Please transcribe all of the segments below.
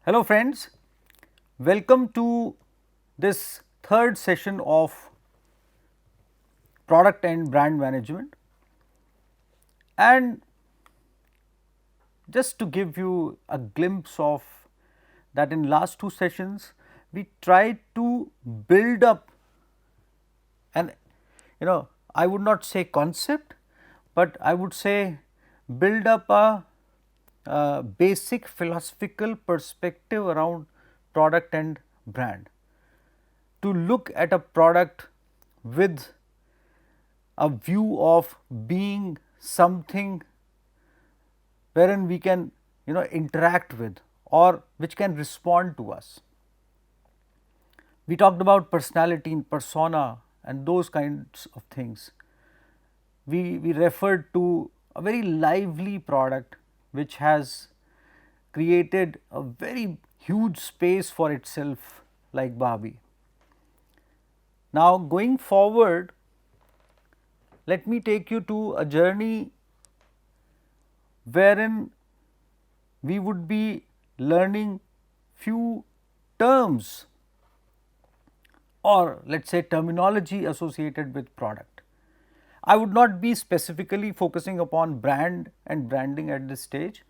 Hello friends, welcome to this third session of product and brand management. And just to give you a glimpse of that, in last two sessions we tried to build up an, I would not say concept, but I would say build up a basic philosophical perspective around product and brand, to look at a product with a view of being something wherein we can interact with, or which can respond to us. We talked about personality and persona and those kinds of things. We referred to a very lively product which has created a very huge space for itself, like Barbie. Now going forward, let me take you to a journey wherein we would be learning few terms, or let us say terminology associated with product. I would not be specifically focusing upon brand and branding at this stage,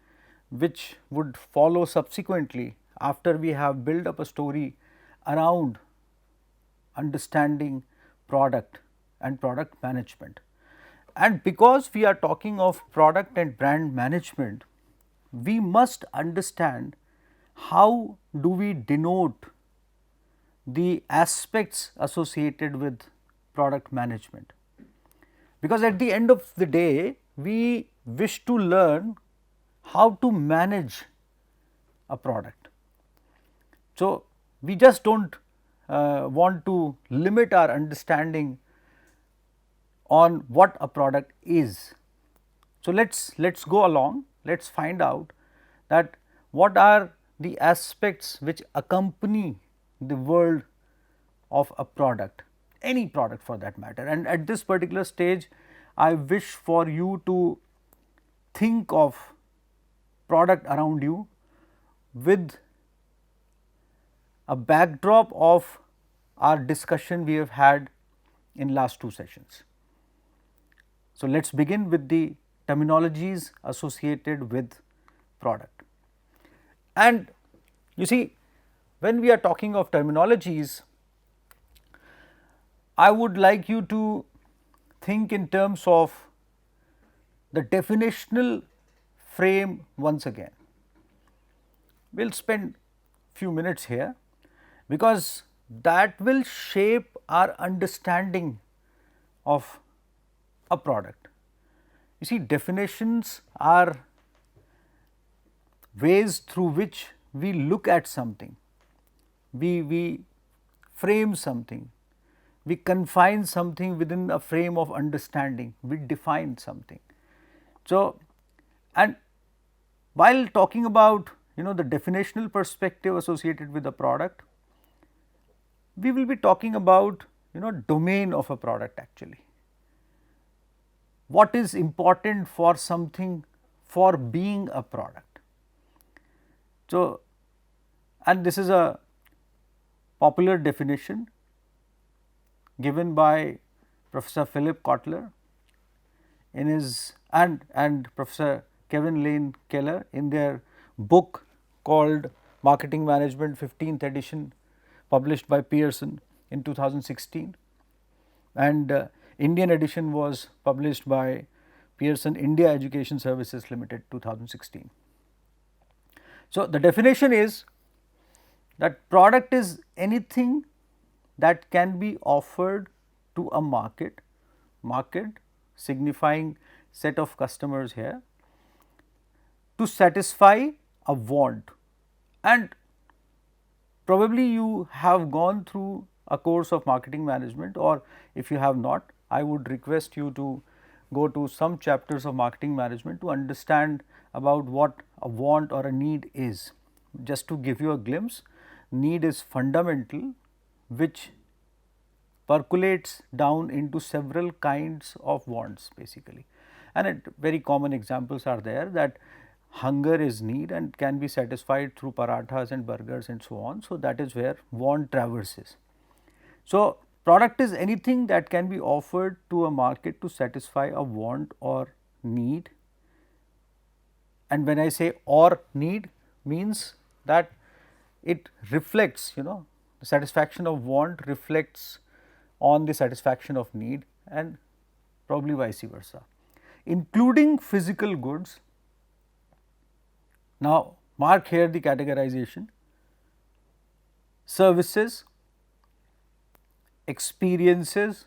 which would follow subsequently after we have built up a story around understanding product and product management. And because we are talking of product and brand management, we must understand how do we denote the aspects associated with product management. Because at the end of the day, we wish to learn how to manage a product. So, we just do not want to limit our understanding on what a product is. So, let's go along, let's find out that what are the aspects which accompany the world of a product, any product for that matter. And at this particular stage, I wish for you to think of product around you with a backdrop of our discussion we have had in last two sessions. So, let us begin with the terminologies associated with product. And you see, when we are talking of terminologies, I would like you to think in terms of the definitional frame once again. We will spend few minutes here, because that will shape our understanding of a product. You see, definitions are ways through which we look at something, we frame something, we confine something within a frame of understanding, we define something. So, and while talking about the definitional perspective associated with a product, we will be talking about domain of a product actually. What is important for something for being a product. So, and this is a popular definition given by Professor Philip Kotler in his and Professor Kevin Lane Keller in their book called Marketing Management 15th edition, published by Pearson in 2016, and Indian edition was published by Pearson India Education Services Limited 2016. So, the definition is that product is anything that can be offered to a market signifying set of customers here, to satisfy a want. And probably you have gone through a course of marketing management, or if you have not, I would request you to go to some chapters of marketing management to understand about what a want or a need is. Just to give you a glimpse, need is fundamental, which percolates down into several kinds of wants basically. And very common examples are there, that hunger is need and can be satisfied through parathas and burgers and so on. So, that is where want traverses. So, product is anything that can be offered to a market to satisfy a want or need, and when I say or need means that it reflects, the satisfaction of want reflects on the satisfaction of need and probably vice versa, including physical goods. Now, mark here the categorization: services, experiences,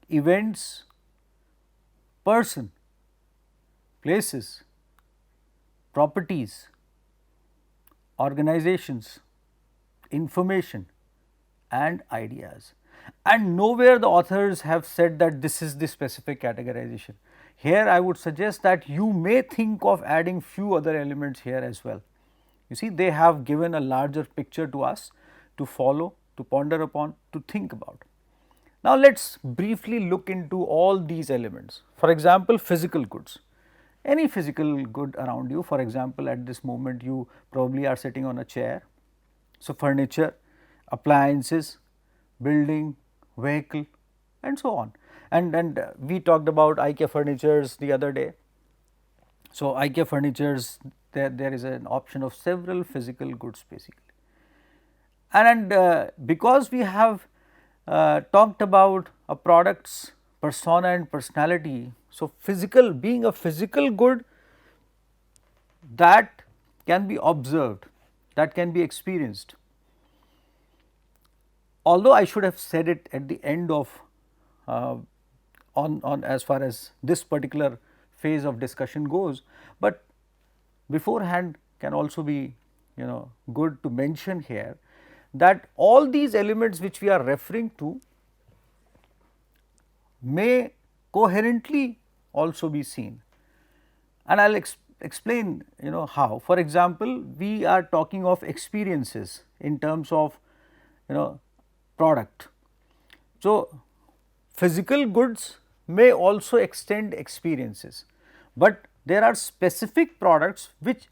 events, person, places, properties, organizations, information and ideas. And nowhere the authors have said that this is the specific categorization. Here I would suggest that you may think of adding few other elements here as well. You see, they have given a larger picture to us to follow, to ponder upon, to think about. Now, let us briefly look into all these elements. For example, physical goods. Any physical good around you, for example, at this moment you probably are sitting on a chair. So, furniture, appliances, building, vehicle and so on. And we talked about IKEA furnitures the other day. So, IKEA furnitures, there is an option of several physical goods basically. And because we have talked about a product's persona and personality, so physical, being a physical good that can be observed, that can be experienced. Although I should have said it at the end of on as far as this particular phase of discussion goes, but beforehand can also be good to mention here that all these elements which we are referring to may coherently also be seen, and I will explain how. For example, we are talking of experiences in terms of product. So, physical goods may also extend experiences, but there are specific products which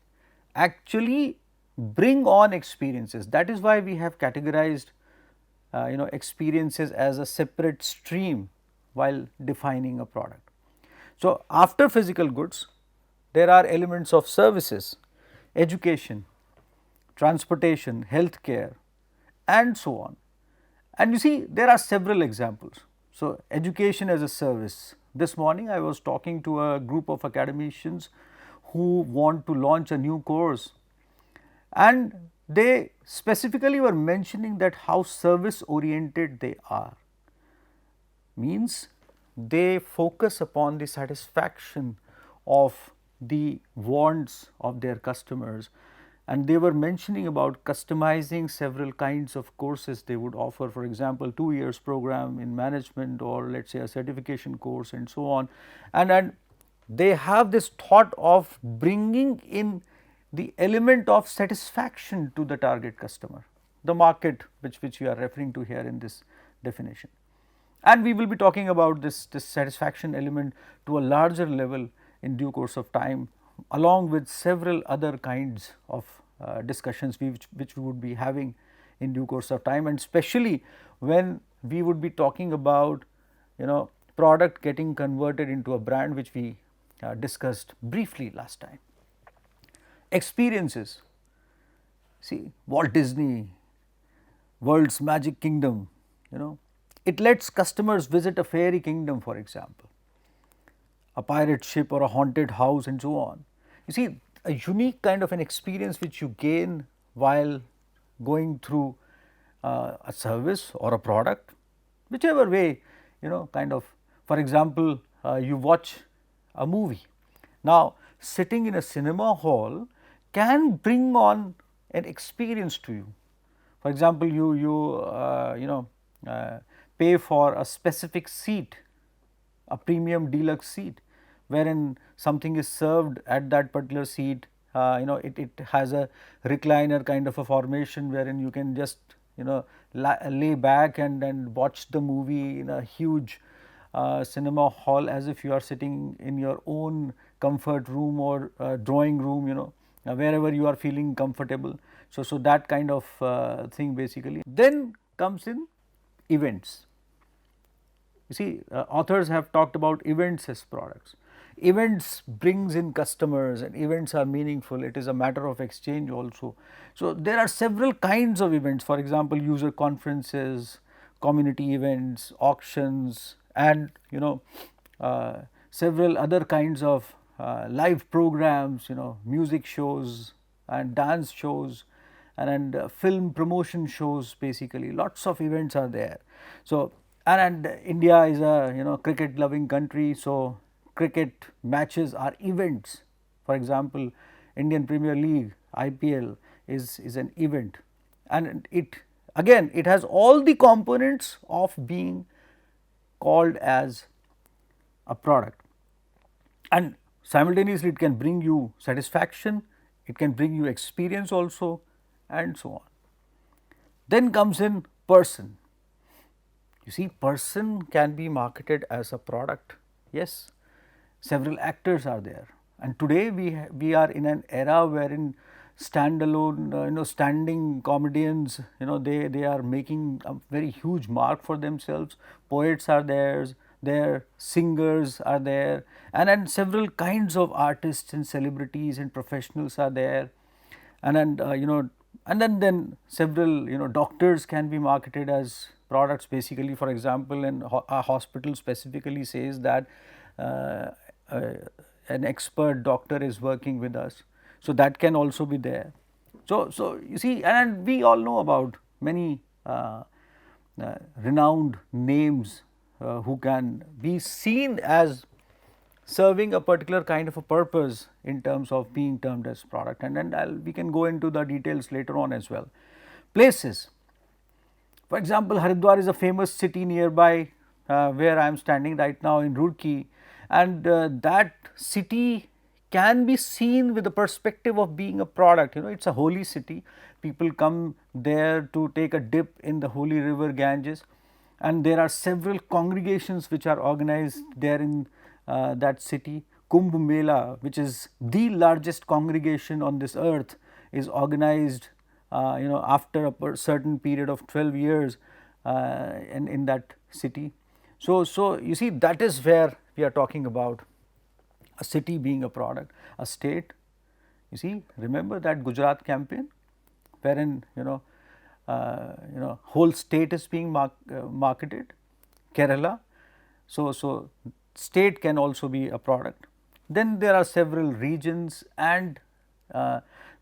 actually bring on experiences. That is why we have categorized experiences as a separate stream while defining a product. So, after physical goods there are elements of services, education, transportation, healthcare and so on. And you see, there are several examples. So, education as a service. This morning I was talking to a group of academicians who want to launch a new course, and they specifically were mentioning that how service oriented they are. Means they focus upon the satisfaction of the wants of their customers, and they were mentioning about customizing several kinds of courses they would offer. For example, 2 years program in management, or let us say a certification course and so on, and they have this thought of bringing in the element of satisfaction to the target customer, the market which we are referring to here in this definition. And we will be talking about this satisfaction element to a larger level in due course of time, along with several other kinds of discussions which we would be having in due course of time, and especially when we would be talking about product getting converted into a brand, which we discussed briefly last time. Experiences, see, Walt Disney, world's magic kingdom, it lets customers visit a fairy kingdom, for example, a pirate ship or a haunted house and so on. You see, a unique kind of an experience which you gain while going through a service or a product, whichever way kind of. For example, you watch a movie. Now, sitting in a cinema hall can bring on an experience to you. For example, you pay for a specific seat, a premium deluxe seat, wherein something is served at that particular seat. It has a recliner kind of a formation wherein you can just lay back and watch the movie in a huge cinema hall as if you are sitting in your own comfort room or drawing room, wherever you are feeling comfortable. So that kind of thing basically. Then comes in events. You see, authors have talked about events as products. Events brings in customers and events are meaningful. It is a matter of exchange also. So there are several kinds of events, for example, user conferences, community events, auctions, and several other kinds of live programs, music shows and dance shows and film promotion shows, basically lots of events are there. So and India is a cricket loving country, so cricket matches are events. For example, Indian Premier League, IPL is an event, and it has all the components of being called as a product, and simultaneously it can bring you satisfaction, it can bring you experience also, and so on. Then comes in person. You see, person can be marketed as a product. Yes, several actors are there, and today we are in an era wherein standalone, standing comedians, they are making a very huge mark for themselves. Poets are there, singers are there, and several kinds of artists and celebrities and professionals are there, and then several doctors can be marketed as products, basically. For example, a hospital specifically says that uh, uh, an expert doctor is working with us, so that can also be there. So you see, and we all know about many renowned names who can be seen as serving a particular kind of a purpose in terms of being termed as product, and then we can go into the details later on as well. Places, for example, Haridwar is a famous city nearby where I am standing right now in Roorkee, and that city can be seen with the perspective of being a product. It's a holy city. People come there to take a dip in the holy river Ganges, and there are several congregations which are organized there in that city. Kumbh Mela, which is the largest congregation on this earth, is organized after a certain period of 12 years in that city. So you see, that is where we are talking about a city being a product. A state, you see, remember that Gujarat campaign wherein whole state is being marketed, Kerala. So state can also be a product. Then there are several regions, and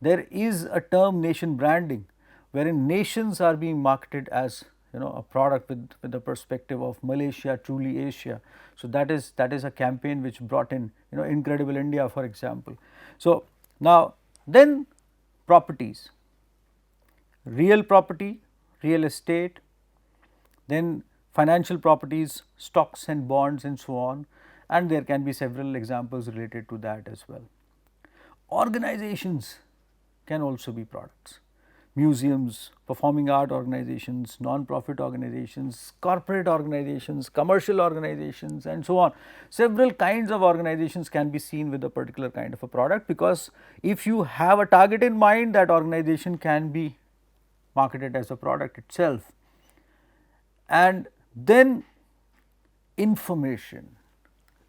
there is a term nation branding, wherein nations are being marketed as a product with the perspective of Malaysia, truly Asia. So that is a campaign which brought in Incredible India, for example. So now then, properties, real property, real estate, then financial properties, stocks and bonds and so on, and there can be several examples related to that as well. Organizations can also be products. Museums, performing art organizations, non-profit organizations, corporate organizations, commercial organizations, and so on. Several kinds of organizations can be seen with a particular kind of a product, because if you have a target in mind, that organization can be marketed as a product itself. And then information,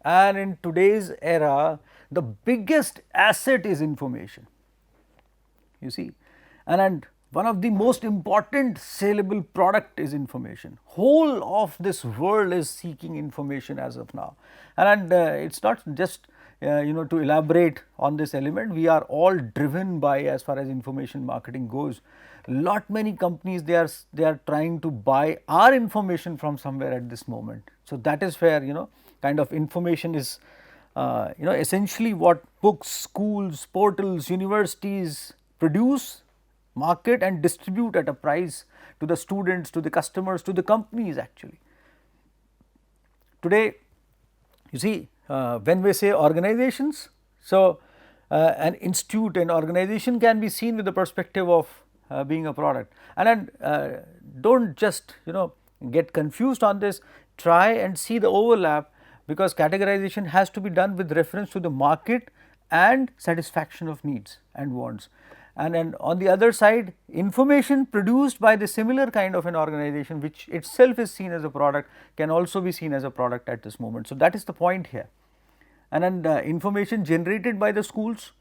and in today's era the biggest asset is information, you see, and one of the most important saleable product is information. Whole of this world is seeking information as of now, and it's not just to elaborate on this element. We are all driven by, as far as information marketing goes, lot many companies, they are trying to buy our information from somewhere at this moment. So that is where kind of information is essentially what books, schools, portals, universities produce, market and distribute at a price to the students, to the customers, to the companies actually. Today, you see, when we say organizations, so an institute, an organization can be seen with the perspective of being a product. And then don't just get confused on this, try and see the overlap because categorization has to be done with reference to the market and satisfaction of needs and wants. And then on the other side, information produced by the similar kind of an organization, which itself is seen as a product, can also be seen as a product at this moment. So, that is the point here. And then information generated by the schools,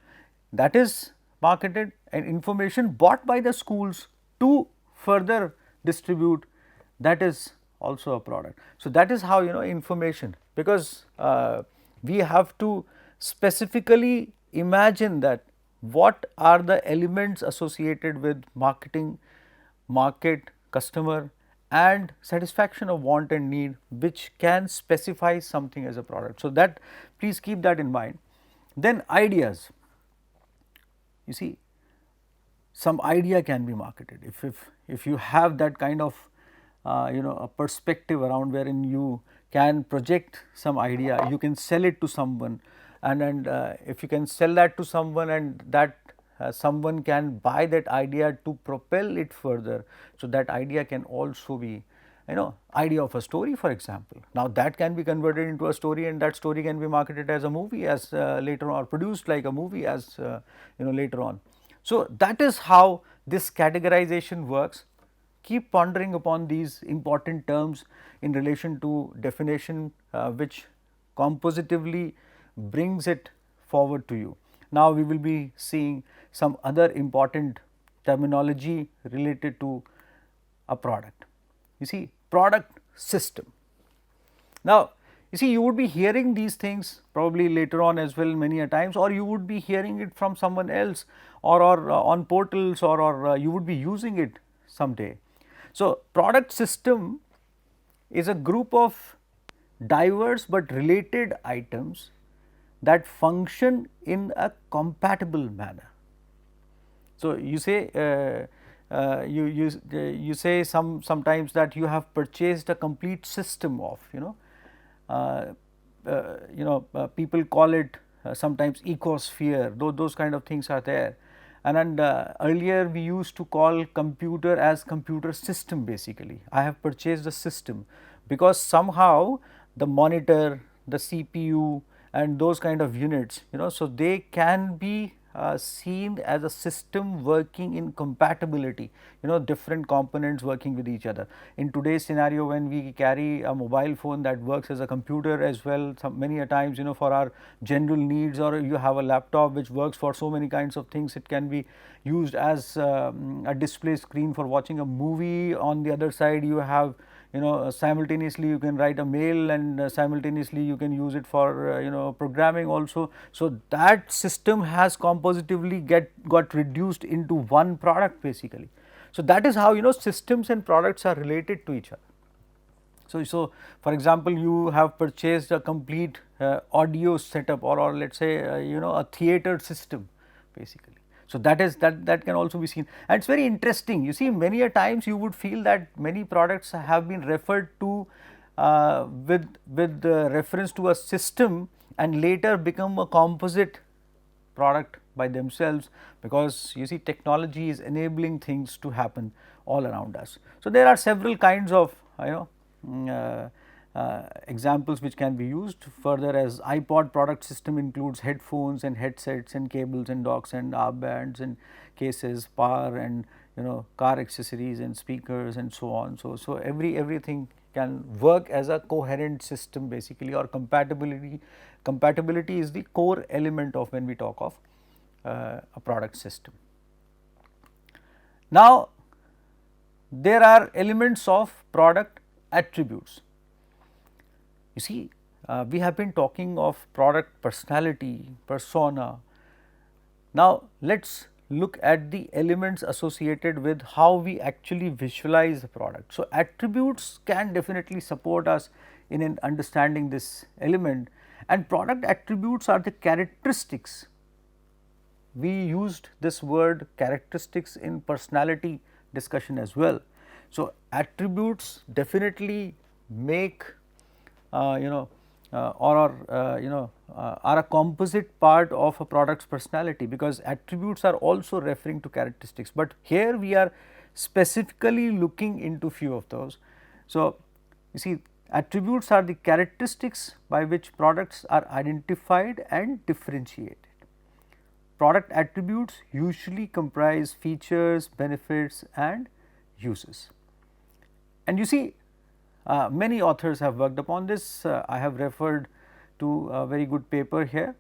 that is marketed, and information bought by the schools to further distribute, that is also a product. So, that is how information, because we have to specifically imagine that what are the elements associated with marketing, market, customer and satisfaction of want and need, which can specify something as a product. So, that please keep that in mind. Then ideas, you see, some idea can be marketed. If you have that kind of a perspective around wherein you can project some idea, you can sell it to someone, and if you can sell that to someone and that someone can buy that idea to propel it further. So, that idea can also be idea of a story, for example. Now, that can be converted into a story, and that story can be marketed as a movie as later on, or produced like a movie as later on. So, that is how this categorization works. Keep pondering upon these important terms in relation to definition, which compositively brings it forward to you. Now, we will be seeing some other important terminology related to a product. You see, product system. Now, you see, you would be hearing these things probably later on as well many a times, or you would be hearing it from someone else, or on portals, or you would be using it someday. So, product system is a group of diverse but related items that function in a compatible manner. So, you say you say sometimes that you have purchased a complete system of people call it sometimes ecosphere, those kind of things are there. And earlier we used to call computer as computer system. Basically, I have purchased a system, because somehow the monitor, the CPU and those kind of units, so they can be seen as a system working in compatibility, different components working with each other. In today's scenario, when we carry a mobile phone that works as a computer as well, many a times for our general needs, or you have a laptop which works for so many kinds of things, it can be used as a display screen for watching a movie. On the other side, you have simultaneously you can write a mail, and simultaneously you can use it for programming also. So, that system has compositively got reduced into one product basically. So, that is how systems and products are related to each other. So, for example, you have purchased a complete audio setup, or let us say a theater system basically. So, that can also be seen, and it is very interesting. You see, many a times you would feel that many products have been referred to with reference to a system, and later become a composite product by themselves, because you see, technology is enabling things to happen all around us. So, there are several kinds of examples which can be used further, as iPod product system includes headphones and headsets and cables and docks and armbands and cases, power and car accessories and speakers and so on. So, everything can work as a coherent system basically, or compatibility. Compatibility is the core element of when we talk of a product system. Now, there are elements of product attributes. You see, we have been talking of product personality, persona. Now, let us look at the elements associated with how we actually visualize the product. So, attributes can definitely support us in understanding this element, and product attributes are the characteristics. We used this word characteristics in personality discussion as well. So, attributes definitely make are a composite part of a product's personality, because attributes are also referring to characteristics, but here we are specifically looking into few of those. So, you see, Attributes are the characteristics by which products are identified and differentiated. Product attributes usually comprise features, benefits and uses. And you see, many authors have worked upon this. I have referred to a very good paper here,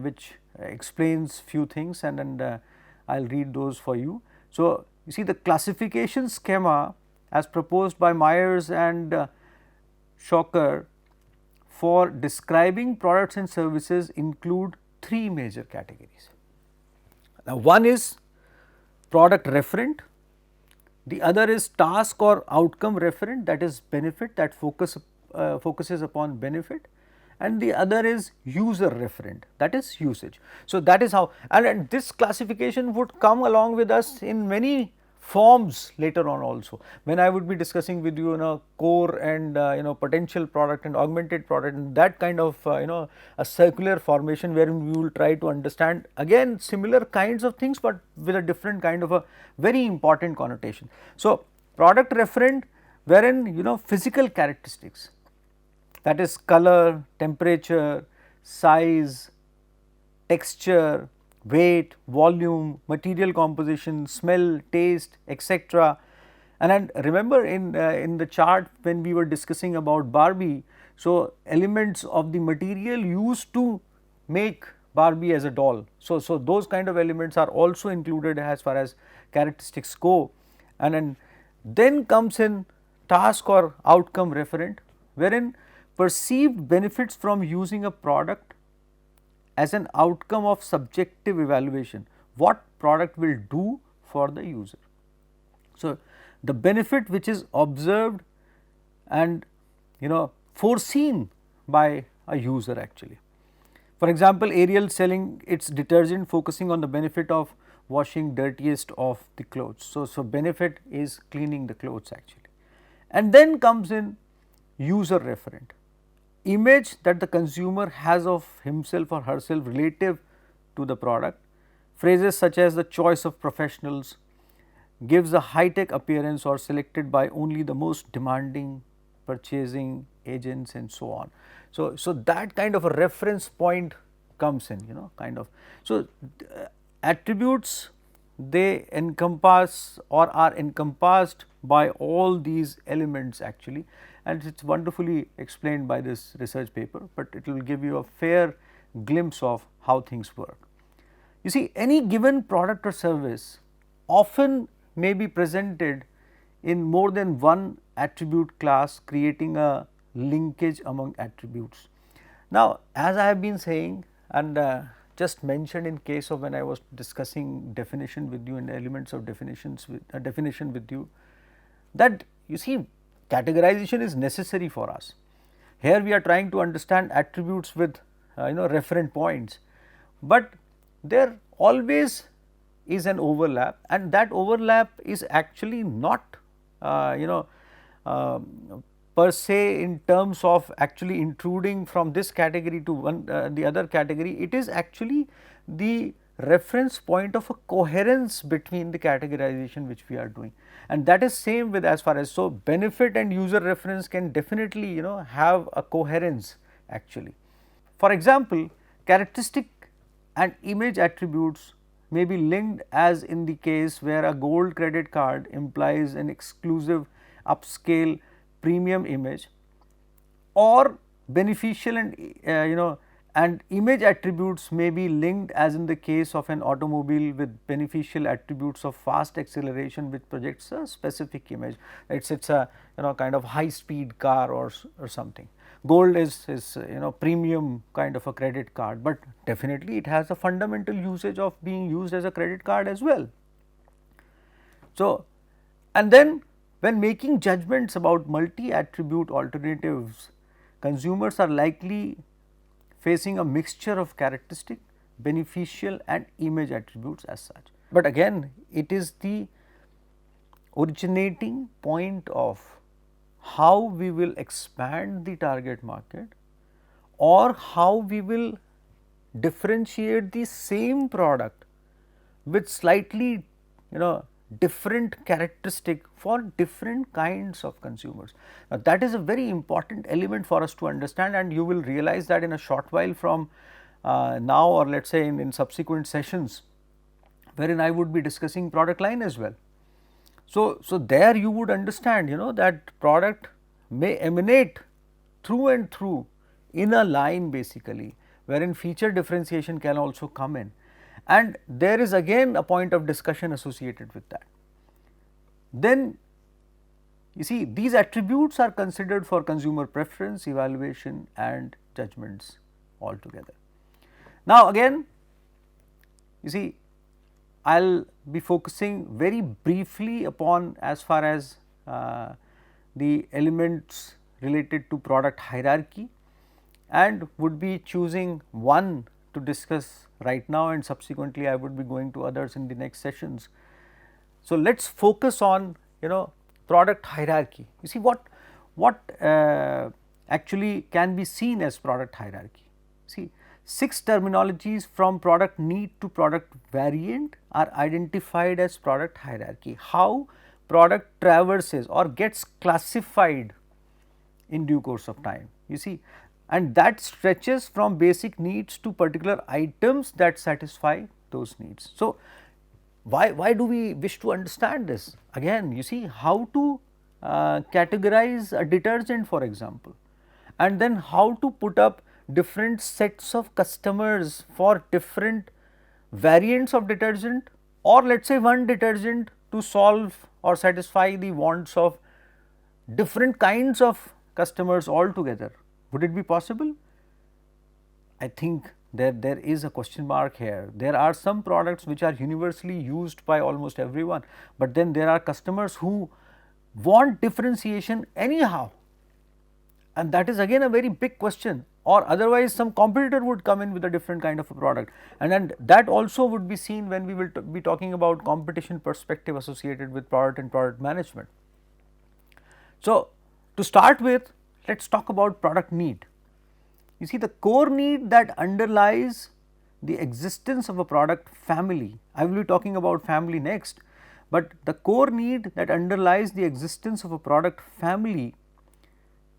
which explains few things, and I will read those for you. So, you see, the classification schema as proposed by Myers and Shocker for describing products and services include three major categories. Now, one is product referent, the other is task or outcome referent, that is benefit, that focuses upon benefit, and the other is user referent, that is usage. So, that is how, and this classification would come along with us in many forms later on also, when I would be discussing with you core and potential product and augmented product, and that kind of a circular formation wherein we will try to understand again similar kinds of things, but with a different kind of a very important connotation. So, product referent, wherein physical characteristics, that is color, temperature, size, texture, weight, volume, material composition, smell, taste, etc. And remember in the chart when we were discussing about Barbie, so elements of the material used to make Barbie as a doll. So those kind of elements are also included as far as characteristics go, and then comes in task or outcome referent, wherein perceived benefits from using a product as an outcome of subjective evaluation, what product will do for the user. So, the benefit which is observed and foreseen by a user actually. For example, Ariel selling its detergent focusing on the benefit of washing dirtiest of the clothes. So, benefit is cleaning the clothes actually. And then comes in user referent, image that the consumer has of himself or herself relative to the product. Phrases such as the choice of professionals, gives a high-tech appearance or selected by only the most demanding purchasing agents and so on. So that kind of a reference point comes in, kind of. So, attributes, they encompass or are encompassed by all these elements actually, and it is wonderfully explained by this research paper, but it will give you a fair glimpse of how things work. You see, any given product or service often may be presented in more than one attribute class, creating a linkage among attributes. Now, as I have been saying and just mentioned in case of when I was discussing definition with you and elements of definitions with definition with you, that you see categorization is necessary for us. Here we are trying to understand attributes with referent points, but there always is an overlap, and that overlap is actually not per se in terms of actually intruding from this category to one the other category. It is actually the reference point of a coherence between the categorization which we are doing, and that is same with as far as, so benefit and user reference can definitely have a coherence actually. For example, characteristic and image attributes may be linked, as in the case where a gold credit card implies an exclusive upscale premium image, or beneficial and image attributes may be linked, as in the case of an automobile with beneficial attributes of fast acceleration which projects a specific image. It's a kind of high speed car or something. Gold is premium kind of a credit card, but definitely it has a fundamental usage of being used as a credit card as well. So, and then when making judgments about multi-attribute alternatives, consumers are likely facing a mixture of characteristic, beneficial and image attributes as such. But again, it is the originating point of how we will expand the target market, or how we will differentiate the same product with slightly different characteristic for different kinds of consumers. Now, that is a very important element for us to understand, and you will realize that in a short while from now, or let us say in subsequent sessions, wherein I would be discussing product line as well. So there you would understand, that product may emanate through and through in a line basically, wherein feature differentiation can also come in, and there is again a point of discussion associated with that. Then you see, these attributes are considered for consumer preference, evaluation and judgments altogether. Now again, you see, I will be focusing very briefly upon as far as the elements related to product hierarchy, and would be choosing one to discuss right now, and subsequently I would be going to others in the next sessions. So let us focus on product hierarchy. You see, what actually can be seen as product hierarchy. See, 6 terminologies from product need to product variant are identified as product hierarchy. How product traverses or gets classified in due course of time, you see, and that stretches from basic needs to particular items that satisfy those needs. So why do we wish to understand this? Again, you see, how to categorize a detergent, for example, and then how to put up different sets of customers for different variants of detergent, or let us say one detergent to solve or satisfy the wants of different kinds of customers altogether. Would it be possible? I think there is a question mark here. There are some products which are universally used by almost everyone, but then there are customers who want differentiation anyhow, and that is again a very big question, or otherwise some competitor would come in with a different kind of a product, and then that also would be seen when we will be talking about competition perspective associated with product and product management. So to start with, let us talk about product need. You see, the core need that underlies the existence of a product family, I will be talking about family next, but the core need that underlies the existence of a product family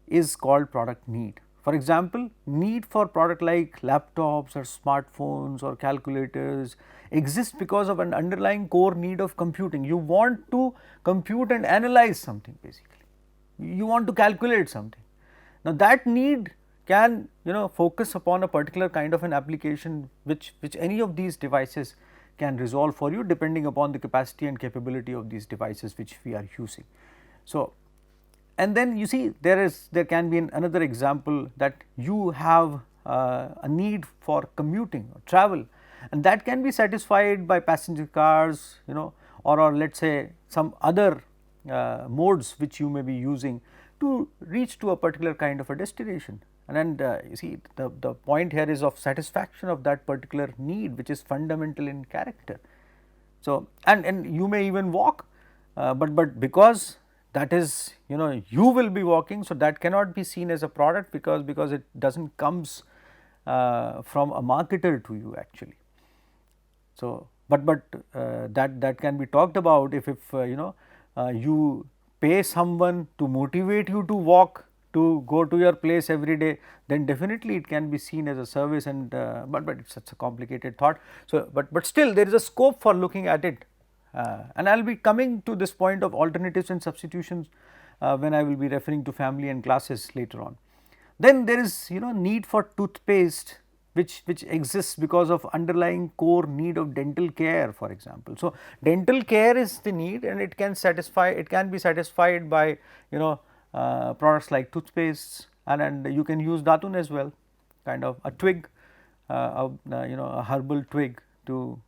is called product need. For example, need for product like laptops or smartphones or calculators exists because of an underlying core need of computing. You want to compute and analyze something basically, you want to calculate something. Now that need can focus upon a particular kind of an application which any of these devices can resolve for you, depending upon the capacity and capability of these devices which we are using. So and then you see, there can be another example that you have a need for commuting or travel, and that can be satisfied by passenger cars, or let us say some other modes which you may be using to reach to a particular kind of a destination. And you see, the point here is of satisfaction of that particular need, which is fundamental in character. So and you may even walk, but because that is you will be walking, so that cannot be seen as a product because it does not comes from a marketer to you actually. So but that can be talked about if you pay someone to motivate you to walk, to go to your place every day, then definitely it can be seen as a service, and but it's such a complicated thought. So but still there is a scope for looking at it, and I will be coming to this point of alternatives and substitutions when I will be referring to family and classes later on. Then there is need for toothpaste which exists because of underlying core need of dental care, for example. So dental care is the need, and it can be satisfied by products like toothpaste, and you can use datun as well, kind of a twig, a herbal twig to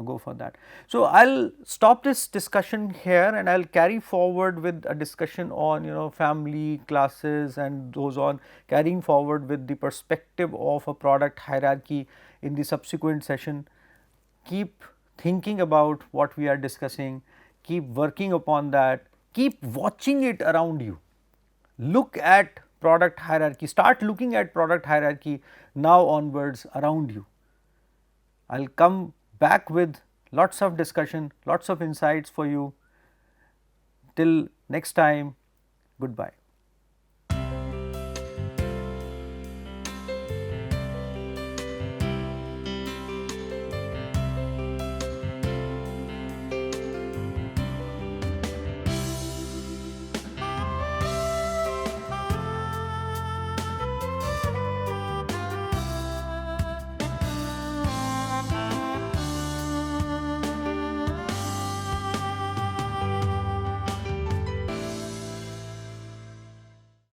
go for that. So I will stop this discussion here, and I will carry forward with a discussion on family, classes, and those on, carrying forward with the perspective of a product hierarchy in the subsequent session. Keep thinking about what we are discussing, keep working upon that, keep watching it around you. Look at product hierarchy, start looking at product hierarchy now onwards around you. I will come back with lots of discussion, lots of insights for you. Till next time, goodbye.